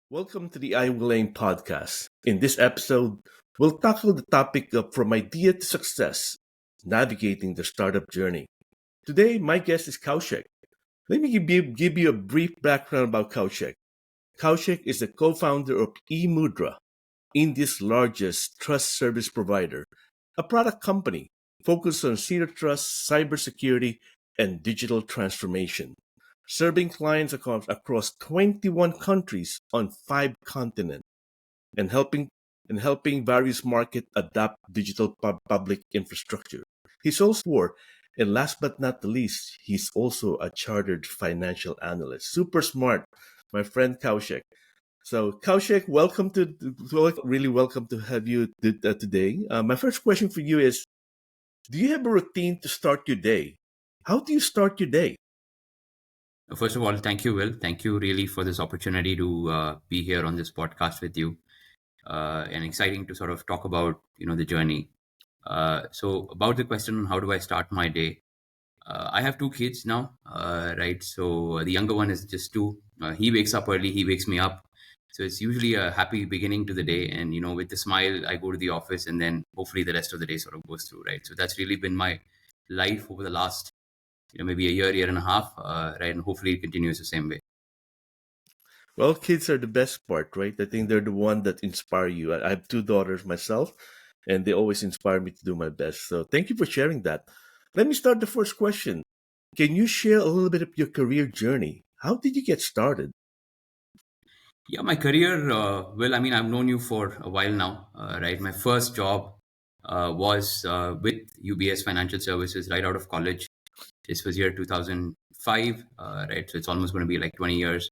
Welcome to the WdY&x podcast. In this episode, we'll tackle the topic of from idea to success, navigating the startup journey. Today, my guest is Kaushik. Let me give you a brief background about Kaushik. Kaushik is the co-founder of eMudra, India's largest trust service provider, a product company focused on zero trust, cybersecurity, and digital transformation, serving clients across 21 countries on 5 continents and helping various markets adopt digital public infrastructure. He's also and last but not the least, he's also a chartered financial analyst. Super smart, my friend Kaushik. So, Kaushik, really welcome to have you today. My first question for you is: do you have a routine to start your day? How do you start your day? First of all, thank you, Will. Thank you really for this opportunity to be here on this podcast with you, and exciting to sort of talk about the journey. So about the question, how do I start my day? I have 2 kids now, right? So the younger one is just 2. He wakes up early. He wakes me up. So it's usually a happy beginning to the day, and with a smile, I go to the office, and then hopefully the rest of the day sort of goes through, right? So that's really been my life over the last maybe a year and a half, right? And hopefully it continues the same way. Well, kids are the best part, right? I think they're the one that inspire you. I have 2 daughters myself, and they always inspire me to do my best. So thank you for sharing that. Let me start the first question. Can you share a little bit of your career journey? How did you get started? Yeah, my career, well, I mean, I've known you for a while now, right? My first job was with UBS Financial Services right out of college. This was year 2005, right? So it's almost going to be like 20 years.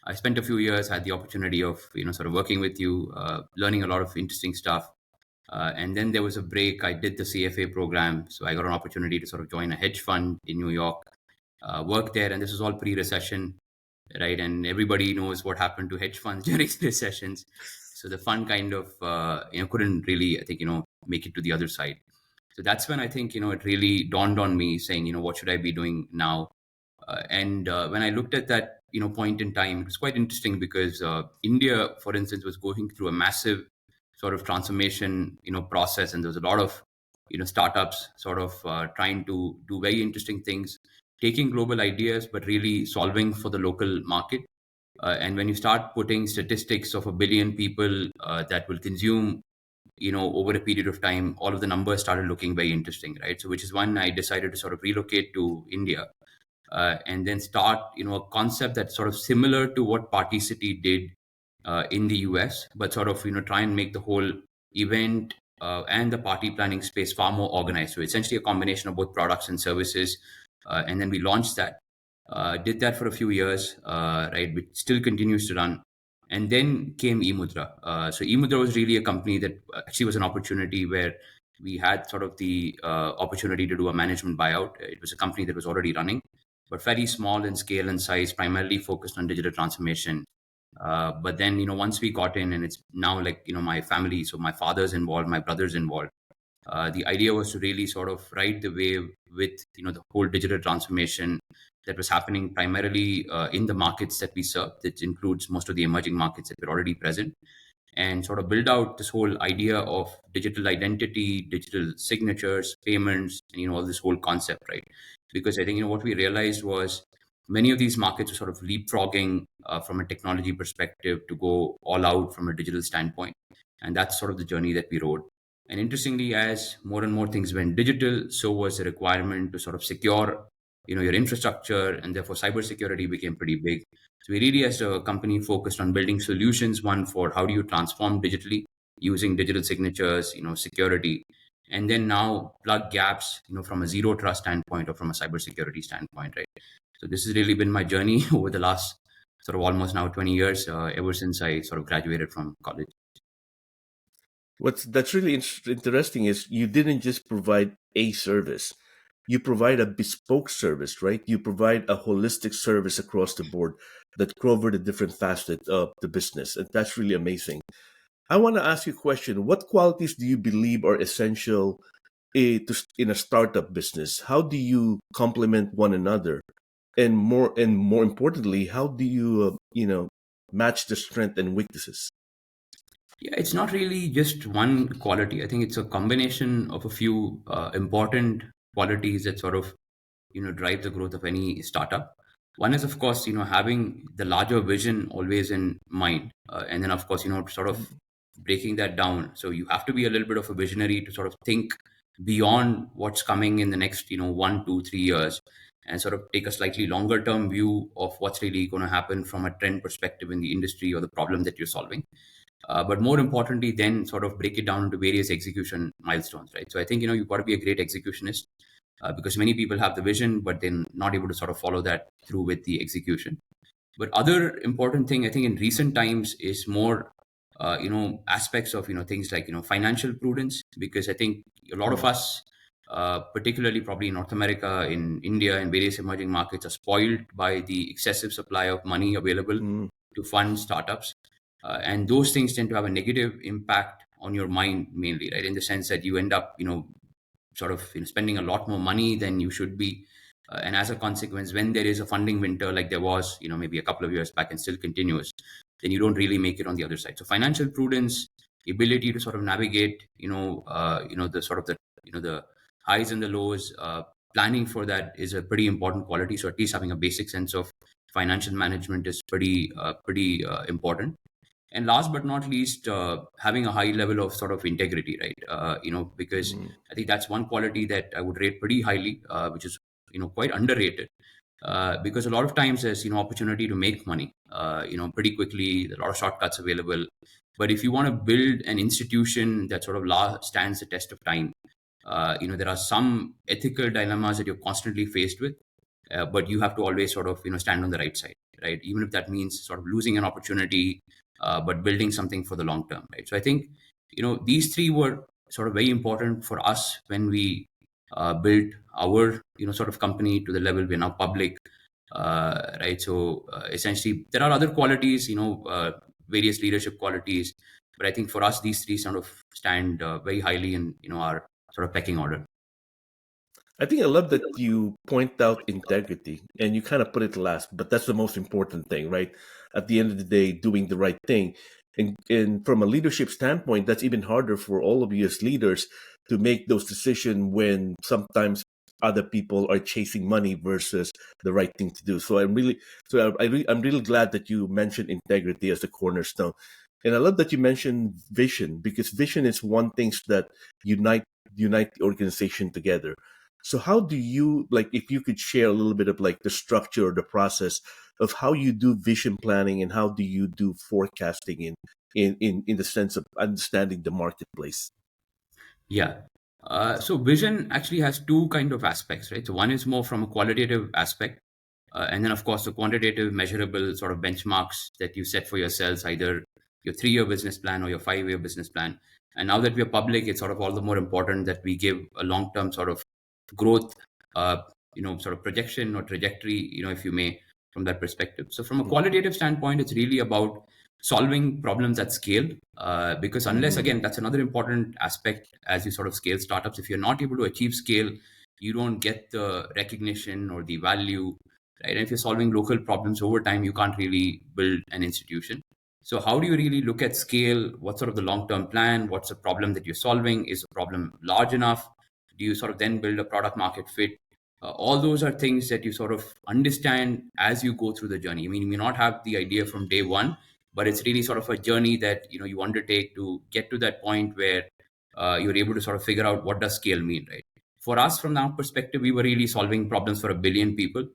I spent a few years, had the opportunity of, sort of working with you, learning a lot of interesting stuff. And then there was a break. I did the CFA program. So I got an opportunity to sort of join a hedge fund in New York, work there. And this was all pre-recession, right? And everybody knows what happened to hedge funds during recessions. So the fund kind of, couldn't really, I think, make it to the other side. So that's when I think, it really dawned on me saying, what should I be doing now? And when I looked at that, point in time, it was quite interesting because India, for instance, was going through a massive sort of transformation, process, and there was a lot of, startups sort of trying to do very interesting things, taking global ideas, but really solving for the local market. And when you start putting statistics of 1 billion people that will consume, over a period of time, all of the numbers started looking very interesting, right? So, which is when I decided to sort of relocate to India and then start, a concept that's sort of similar to what Party City did in the US, but sort of, try and make the whole event and the party planning space far more organized. So essentially a combination of both products and services. And then we launched that, did that for a few years, right, which still continues to run. And then came eMudra. So eMudra was really a company that actually was an opportunity where we had sort of the opportunity to do a management buyout. It was a company that was already running, but very small in scale and size, primarily focused on digital transformation. But then, once we got in, and it's now like, my family, so my father's involved, my brother's involved. The idea was to really sort of ride the wave with, the whole digital transformation that was happening primarily in the markets that we serve. That includes most of the emerging markets that were already present, and sort of build out this whole idea of digital identity, digital signatures, payments, and all this whole concept, right? Because I think what we realized was many of these markets were sort of leapfrogging from a technology perspective to go all out from a digital standpoint, and that's sort of the journey that we rode. And interestingly, as more and more things went digital, so was the requirement to sort of secure, your infrastructure, and therefore cybersecurity became pretty big. So we really, as a company, focused on building solutions. One for how do you transform digitally using digital signatures, security, and then now plug gaps, from a zero trust standpoint or from a cybersecurity standpoint, right? So this has really been my journey over the last sort of almost now 20 years, ever since I sort of graduated from college. What's that's really interesting is you didn't just provide a service. You provide a bespoke service, right? You provide a holistic service across the board that cover the different facets of the business. And that's really amazing. I want to ask you a question. What qualities do you believe are essential in a startup business? How do you complement one another? And more importantly, how do you, match the strength and weaknesses? Yeah, it's not really just one quality. I think it's a combination of a few important qualities that sort of drive the growth of any startup. One is, of course, having the larger vision always in mind, and then, of course, sort of breaking that down. So you have to be a little bit of a visionary to sort of think beyond what's coming in the next 1, 2, 3 years, and sort of take a slightly longer term view of what's really going to happen from a trend perspective in the industry or the problem that you're solving. But more importantly, then sort of break it down into various execution milestones, right? So I think you've got to be a great executionist, because many people have the vision, but then not able to sort of follow that through with the execution. But other important thing I think in recent times is more, aspects of things like financial prudence, because I think a lot of us, particularly probably in North America, in India, and various emerging markets, are spoiled by the excessive supply of money available Mm, to fund startups. And those things tend to have a negative impact on your mind mainly, right? In the sense that you end up, sort of spending a lot more money than you should be. And as a consequence, when there is a funding winter like there was, maybe a couple of years back and still continues, then you don't really make it on the other side. So financial prudence, ability to sort of navigate, the sort of the highs and the lows, planning for that is a pretty important quality. So at least having a basic sense of financial management is pretty important. And last but not least, having a high level of sort of integrity, right? Because mm. I think that's one quality that I would rate pretty highly, which is quite underrated. Because a lot of times there's opportunity to make money, pretty quickly. There are a lot of shortcuts available, but if you want to build an institution that sort of stands the test of time, there are some ethical dilemmas that you're constantly faced with, but you have to always sort of stand on the right side, right? Even if that means sort of losing an opportunity, but building something for the long term, right? So I think these three were sort of very important for us when we built our sort of company to the level we're now public, right? So essentially, there are other qualities, various leadership qualities, but I think for us, these three sort of stand very highly in our sort of pecking order. I think I love that you point out integrity and you kind of put it last, but that's the most important thing, right? At the end of the day, doing the right thing. And from a leadership standpoint, that's even harder for all of you as leaders to make those decisions when sometimes other people are chasing money versus the right thing to do. So I'm really glad that you mentioned integrity as a cornerstone. And I love that you mentioned vision, because vision is one thing that unite the organization together. So how do you, like, if you could share a little bit of like the structure or the process of how you do vision planning and how do you do forecasting in the sense of understanding the marketplace? Yeah. So vision actually has two kind of aspects, right? So one is more from a qualitative aspect, and then of course the quantitative, measurable sort of benchmarks that you set for yourselves, either your 3-year business plan or your 5-year business plan. And now that we are public, it's sort of all the more important that we give a long-term sort of growth, sort of projection or trajectory, if you may, from that perspective. So from a qualitative standpoint, it's really about solving problems at scale, because unless, Mm, again, that's another important aspect as you sort of scale startups. If you're not able to achieve scale, you don't get the recognition or the value, right? And if you're solving local problems over time, you can't really build an institution. So how do you really look at scale? What's sort of the long-term plan? What's the problem that you're solving? Is the problem large enough? Do you sort of then build a product market fit? All those are things that you sort of understand as you go through the journey. I mean, you may not have the idea from day one, but it's really sort of a journey that you undertake to get to that point where you're able to sort of figure out what does scale mean, right? For us, from our perspective, we were really solving problems for 1 billion people,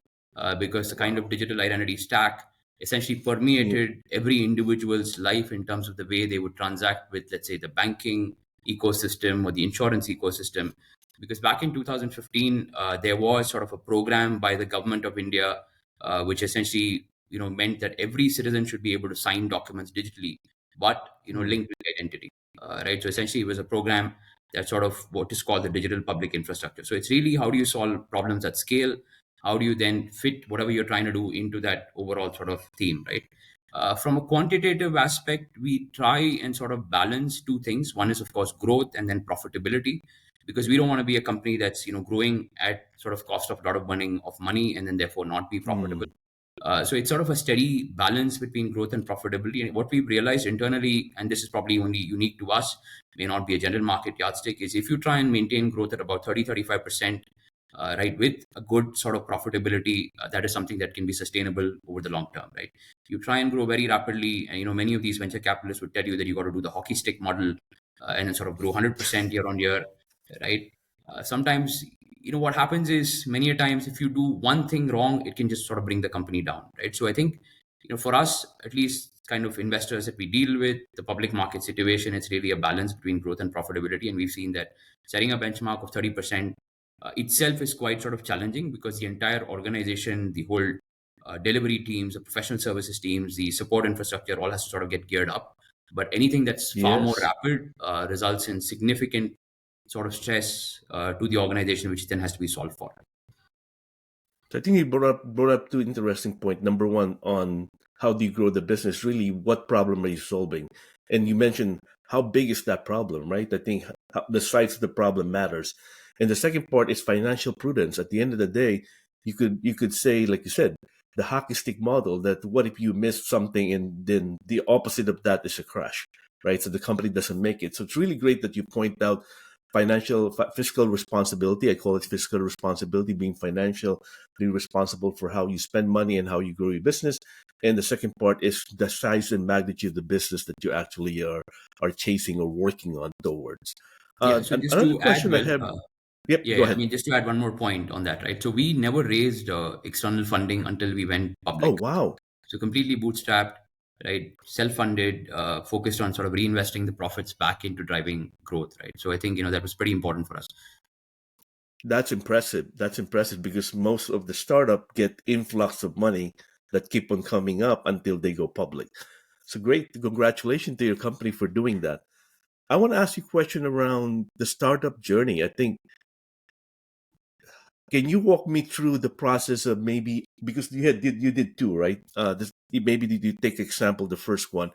because the kind of wow. digital identity stack essentially Mm, permeated every individual's life in terms of the way they would transact with, let's say, the banking ecosystem or the insurance ecosystem. Because back in 2015, there was sort of a program by the government of India, which essentially meant that every citizen should be able to sign documents digitally, but mm. linked with identity, right? So essentially, it was a program that sort of what is called the digital public infrastructure. So it's really how do you solve problems at scale? How do you then fit whatever you're trying to do into that overall sort of theme, right? From a quantitative aspect, we try and sort of balance two things. One is, of course, growth and then profitability, because we don't want to be a company that's growing at sort of cost of a lot of burning of money and then therefore not be Mm. profitable. So it's sort of a steady balance between growth and profitability. And what we've realized internally, and this is probably only unique to us, may not be a general market yardstick, is if you try and maintain growth at about 30-35%, right, with a good sort of profitability, that is something that can be sustainable over the long term, right? You try and grow very rapidly, and many of these venture capitalists would tell you that you got to do the hockey stick model, and then sort of grow 100% year on year, right? Sometimes what happens is many a times if you do one thing wrong, it can just sort of bring the company down, right? So I think for us, at least, kind of investors that we deal with, the public market situation, it's really a balance between growth and profitability. And we've seen that setting a benchmark of 30% itself is quite sort of challenging, because the entire organization, the whole delivery teams, the professional services teams, the support infrastructure, all has to sort of get geared up. But anything that's far more Yes. rapid results in significant sort of stress to the organization, which then has to be solved for. So I think you brought up two interesting points. Number one, on how do you grow the business? Really, what problem are you solving? And you mentioned how big is that problem, right? I think the size of the problem matters. And the second part is financial prudence. At the end of the day, you could say, like you said, the hockey stick model. That what if you miss something, and then the opposite of that is a crash, right? So the company doesn't make it. So it's really great that you point out fiscal responsibility. I call it fiscal responsibility, being financial, being responsible for how you spend money and how you grow your business. And the second part is the size and magnitude of the business that you actually are chasing or working on towards. Yeah. So just Another to add, question I well, have. Yep, yeah, go yeah, I ahead. mean, just to add one more point on that, right? So we never raised external funding until we went Oh, public. wow. So completely bootstrapped, right? Self-funded, focused on sort of reinvesting the profits back into driving growth, right? So I think that was pretty important for us. That's impressive. That's impressive because most of the startup get influx of money that keep on coming up until they go public. So great. Congratulations to your company for doing that. I want to ask you a question around the startup journey. I think, can you walk me through the process of, maybe because you did two, right? Maybe did you take example the first one,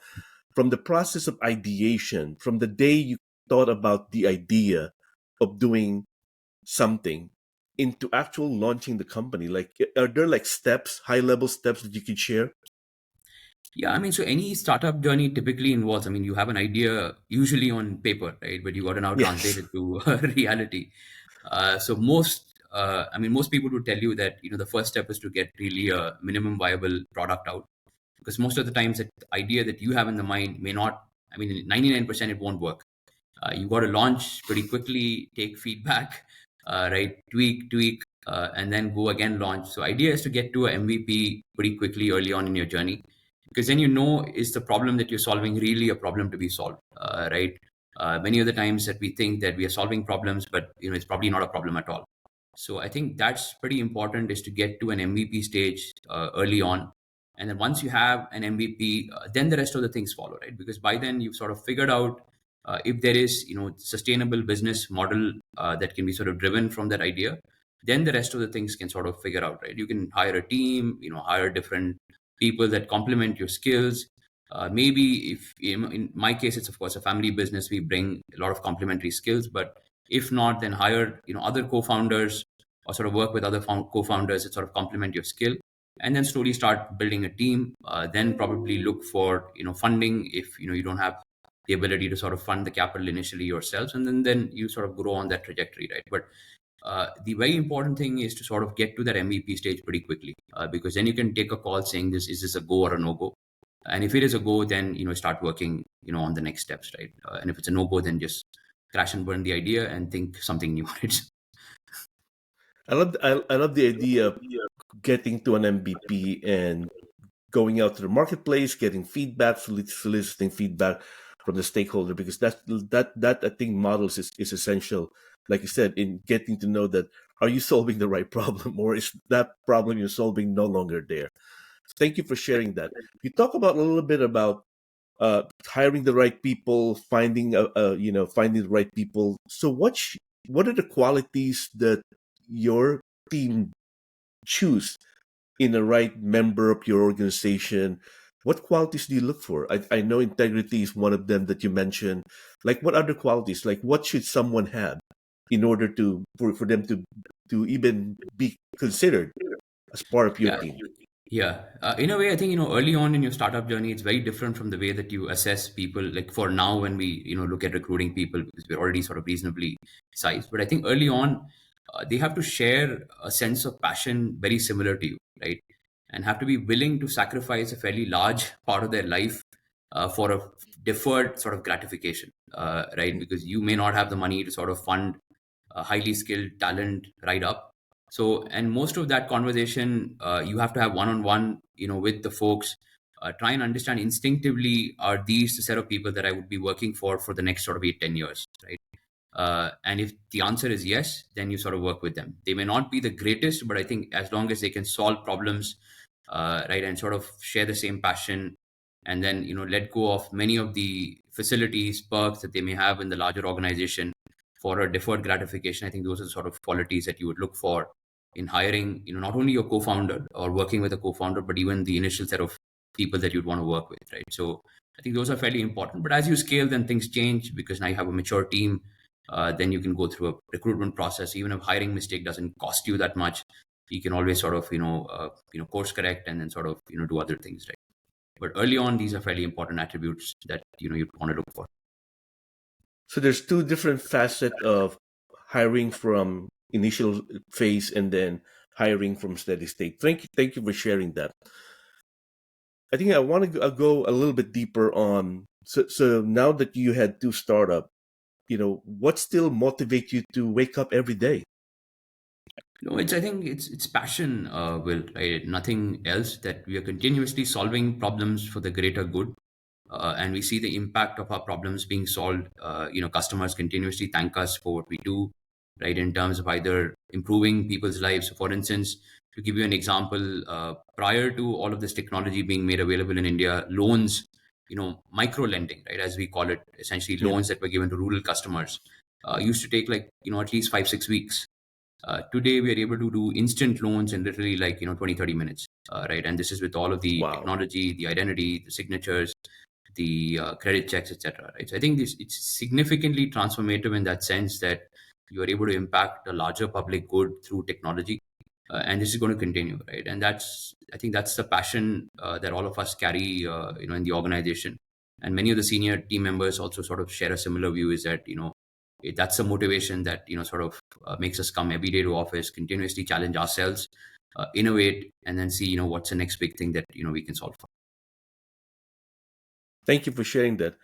from the process of ideation, from the day you thought about the idea of doing something into actual launching the company? Like, are there like steps, high level steps that you could share? Yeah, I mean, so any startup journey typically involves, I mean, you have an idea usually on paper, right? But you got to now translate Yes. it to reality. So most people would tell you that, the first step is to get really a minimum viable product out, because most of the times that idea that you have in the mind may not, I mean, 99% it won't work. You got to launch pretty quickly, take feedback, right? Tweak, and then go again launch. So idea is to get to a MVP pretty quickly early on in your journey, because then is the problem that you're solving really a problem to be solved, right? Many of the times that we think that we are solving problems, but it's probably not a problem at all. So I think that's pretty important, is to get to an MVP stage early on. And then once you have an MVP, then the rest of the things follow, right? Because by then you've sort of figured out if there is sustainable business model that can be sort of driven from that idea. Then the rest of the things can sort of figure out, right? You can hire a team, hire different people that complement your skills. Maybe if in my case, it's of course a family business, we bring a lot of complementary skills. But if not, then hire other co-founders, or sort of work with other co-founders that sort of complement your skill, and then slowly start building a team. Then probably look for funding if you don't have the ability to sort of fund the capital initially yourselves, and then you sort of grow on that trajectory, right? But the very important thing is to sort of get to that MVP stage pretty quickly, because then you can take a call saying, this is this a go or a no go. And if it is a go, then start working on the next steps, right? And if it's a no go, then just crash and burn the idea and think something new. It's I love the idea of getting to an MVP and going out to the marketplace, getting feedback, soliciting feedback from the stakeholder, because that I think models is essential. Like you said, in getting to know that, are you solving the right problem, or is that problem you're solving no longer there? Thank you for sharing that. You talk about a little bit about hiring the right people, finding the right people. So what are the qualities that your team choose in the right member of your organization? What qualities do you look for? I know integrity is one of them that you mentioned. Like, what other qualities? Like, what should someone have in order for them to even be considered as part of your Yeah. team? Yeah, in a way, I think early on in your startup journey, it's very different from the way that you assess people. Like for now, when we look at recruiting people, because we're already sort of reasonably sized. But I think early on, they have to share a sense of passion very similar to you, right? And have to be willing to sacrifice a fairly large part of their life for a deferred sort of gratification, right? Because you may not have the money to sort of fund highly skilled talent right up. So, and most of that conversation, you have to have one on one, with the folks. Try and understand instinctively, are these the set of people that I would be working for the next sort of 8, 10 years, right? And if the answer is yes, then you sort of work with them. They may not be the greatest, but I think as long as they can solve problems, right, and sort of share the same passion, and then let go of many of the facilities, perks that they may have in the larger organization for a deferred gratification. I think those are the sort of qualities that you would look for in hiring, not only your co-founder or working with a co-founder, but even the initial set of people that you'd want to work with, right? So I think those are fairly important. But as you scale, then things change because now you have a mature team. Then you can go through a recruitment process. Even if hiring mistake doesn't cost you that much, you can always sort of course correct and then sort of do other things, right? But early on, these are fairly important attributes that you want to look for. So there's two different facets of hiring from initial phase and then hiring from steady state. Thank you for sharing that. I think I want to go a little bit deeper on. So now that you had two startup, what still motivates you to wake up every day? No, I think it's passion, Will, right? Nothing else. That we are continuously solving problems for the greater good, and we see the impact of our problems being solved. Customers continuously thank us for what we do, right? In terms of either improving people's lives. For instance, to give you an example, prior to all of this technology being made available in India, loans, micro lending, right, as we call it, essentially Yeah. loans that were given to rural customers, used to take like at least 5, 6 weeks. Today, we are able to do instant loans in literally like 20, 30 minutes, right? And this is with all of the Wow. technology, the identity, the signatures, the credit checks, etc. Right? So I think it's significantly transformative in that sense that you are able to impact a larger public good through technology, and this is going to continue, right? And I think that's the passion that all of us carry, in the organization. And many of the senior team members also sort of share a similar view: is that that's the motivation that sort of makes us come every day to office, continuously challenge ourselves, innovate, and then see what's the next big thing that we can solve for. Thank you for sharing that.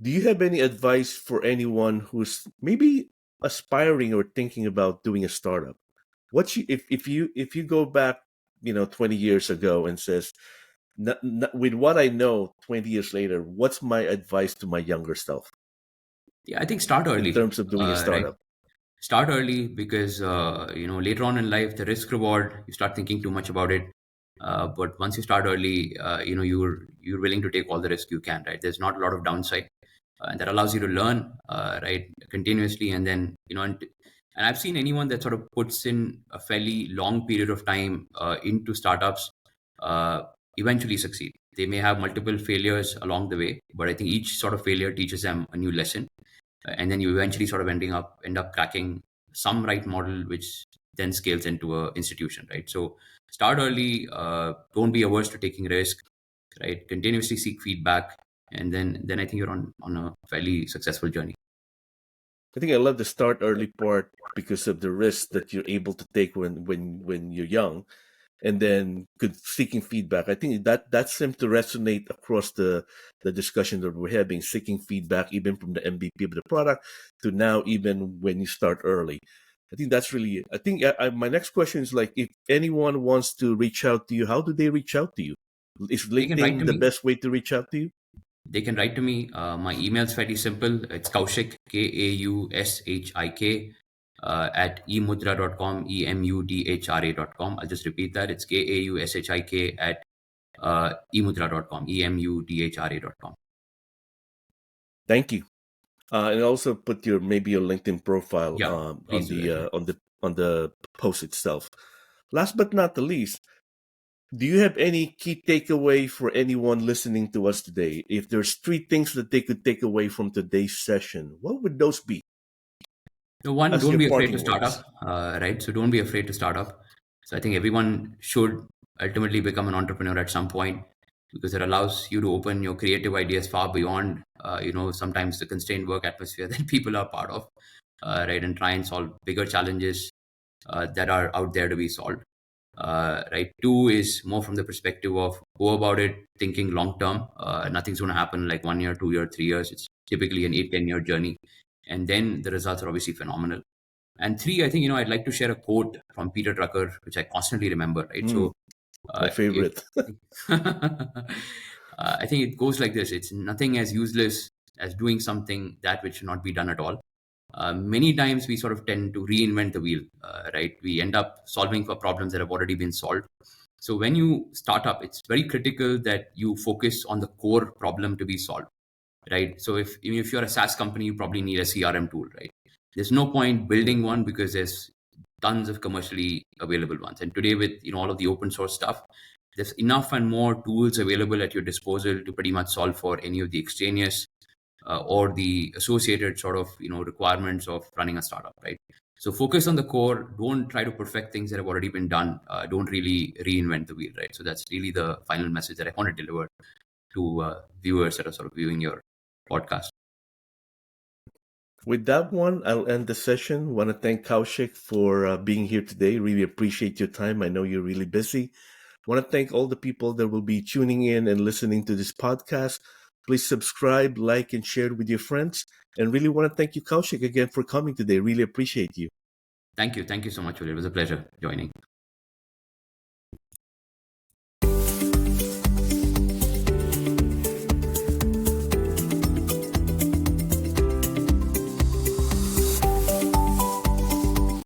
Do you have any advice for anyone who's maybe aspiring or thinking about doing a startup? If you go back, 20 years ago and says, with what I know 20 years later, what's my advice to my younger self Yeah, I think start in early, terms of doing a right? startup? Start early because later on in life the risk reward, you start thinking too much about it. But once you start early, you're willing to take all the risk you can, right? There's not a lot of downside, and that allows you to learn, right, continuously. And then and I've seen anyone that sort of puts in a fairly long period of time into startups uh, eventually succeed. They may have multiple failures along the way, but I think each sort of failure teaches them a new lesson, and then you eventually sort of end up cracking some right model, which then scales into a institution, right? So start early, don't be averse to taking risk, right? Continuously seek feedback, and then I think you're on a fairly successful journey. I think I love the start early part because of the risks that you're able to take when you're young, and then seeking feedback. I think that seems to resonate across the discussion that we're having, seeking feedback even from the MVP of the product to now even when you start early. I think that's really. I think my next question is like, if anyone wants to reach out to you, how do they reach out to you? Is They can write to LinkedIn the me. best way to reach out to you? They can write to me. My email is fairly simple. It's Kaushik, Kaushik, at emudra.com, emudhra.com. I'll just repeat that. It's Kaushik at emudra.com, emudhra.com. Thank you. And also put your LinkedIn profile Yeah, on please do the that. Yeah. on the post itself. Last but not the least, do you have any key takeaway for anyone listening to us today? If there's three things that they could take away from today's session, what would those be So one, as don't your be afraid to parting start words? up, right? So don't be afraid to start up. So I think everyone should, ultimately become an entrepreneur at some point, because it allows you to open your creative ideas far beyond, sometimes the constrained work atmosphere that people are part of, right, and try and solve bigger challenges that are out there to be solved. Right. Two is more from the perspective of go about it thinking long term. Nothing's going to happen like 1 year, 2 year, 3 years. It's typically an 8, 10 year journey. And then the results are obviously phenomenal. And three, I think, I'd like to share a quote from Peter Drucker, which I constantly remember, right? Mm, So, my if favorite. I think it goes like this: it's nothing as useless as doing something that which should not be done at all. Many times we sort of tend to reinvent the wheel, right? We end up solving for problems that have already been solved. So when you start up, it's very critical that you focus on the core problem to be solved, right? So if you're a SaaS company, you probably need a CRM tool, right? There's no point building one because there's tons of commercially available ones. And today with all of the open source stuff, there's enough and more tools available at your disposal to pretty much solve for any of the extraneous or the associated sort of requirements of running a startup, right? So focus on the core. Don't try to perfect things that have already been done. Don't really reinvent the wheel, right? So that's really the final message that I want to deliver to viewers that are sort of viewing your podcast. With that one, I'll end the session. Want to thank Kaushik for being here today. Really appreciate your time. I know you're really busy. Want to thank all the people that will be tuning in and listening to this podcast. Please subscribe, like, and share it with your friends. And really want to thank you, Kaushik, again for coming today. Really appreciate you. Thank you. Thank you so much, Will. It was a pleasure joining.